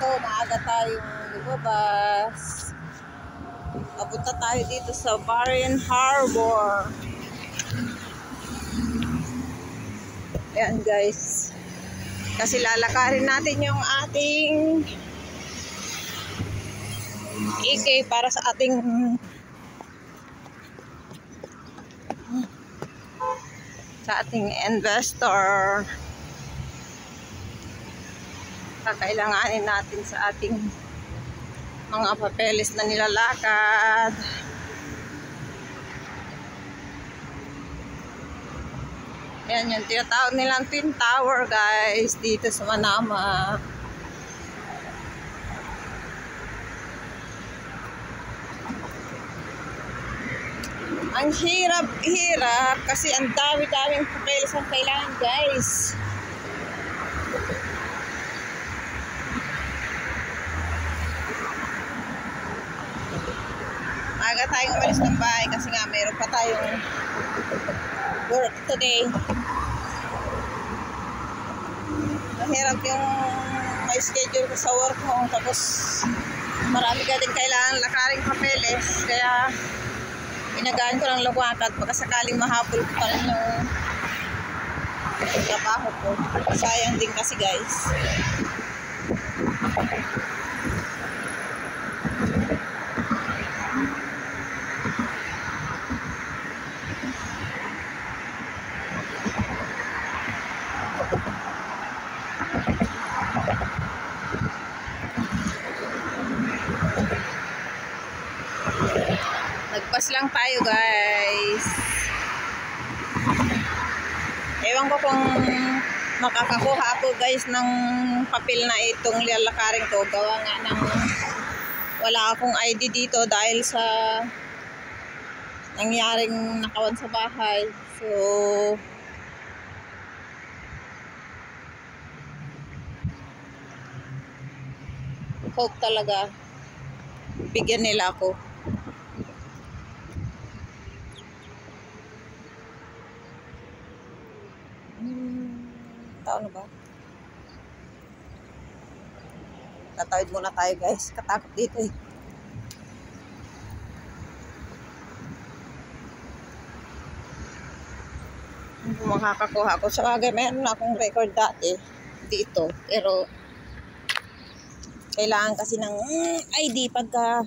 dito, maaga tayong lumabas. Papunta tayo dito sa Barren Harbor. Ayan guys. Kasi lalakarin natin yung ating EK para sa ating investor. Kakailanganin natin sa ating mga papeles na nilalakad. Yan yung tinatawag nilang Twin Tower guys dito sa Manama. Ang hirap kasi ang dami-daming papeles ang kailangan guys. Aga tayong umalis ng bahay kasi nga mayroon pa tayong work today. Mahirap yung may schedule ko sa work mo, tapos marami ka din kailangan lakaring papeles, kaya inagaan ko ng lumakad baka sakaling mahabol ko pa rin yung trabaho ko. Sayang din kasi guys. Nagpas lang tayo guys. Ewan ko kung makakakuha ako guys ng papel na itong lalakarin ko. Gawa nga ng wala akong ID dito dahil sa nangyaring nakawan sa bahay. So hope talaga bigyan nila ako. Taon na ba? Tatawid muna tayo guys. Katakot dito eh. Kung makakakuha ako. Sa bagay, meron na akong record dati dito. Pero kailangan kasi ng ID pagka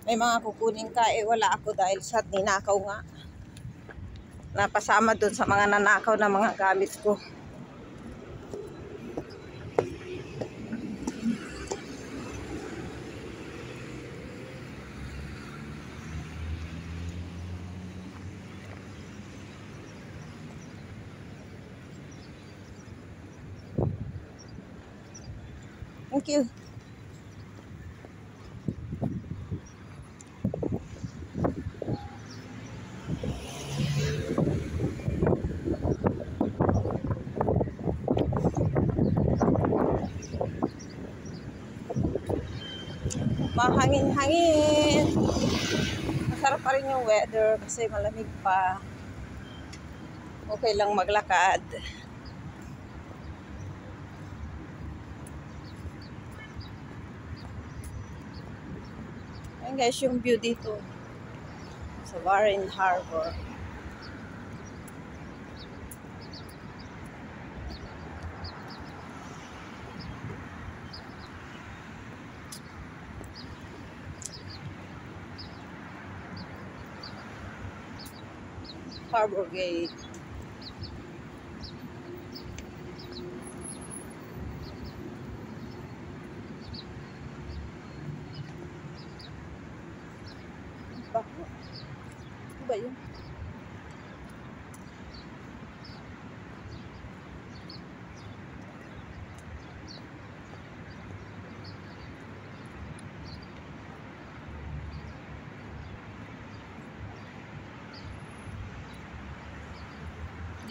may mga kukunin ka. Eh wala ako dahil sa ninakaw nga. Napasama dun sa mga nanakaw na mga gamit ko. Thank you. Mahangin-hangin. Masarap pa rin yung weather kasi malamig pa. Okay lang maglakad. Ayan guys yung view dito sa Barren Harbor. Harbor Gate. Bakit? Ano ba yun?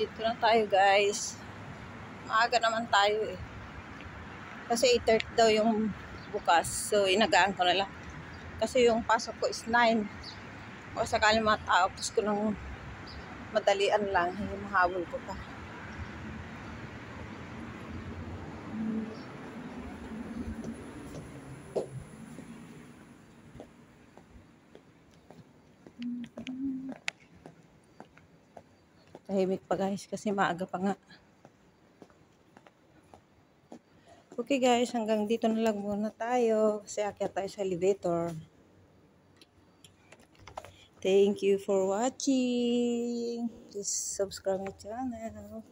Dito na tayo guys. Maaga naman tayo eh. Kasi 8:30 daw yung bukas. So inagaan ko na lang. Kasi yung pasok ko is 9. O sakaling matapos ko ng madalian lang. Hindi mahabol ko pa. Tahimik pa guys kasi maaga pa nga. Okay guys, hanggang dito na lang muna tayo kasi akyat tayo sa elevator. Thank you for watching. Please subscribe my channel.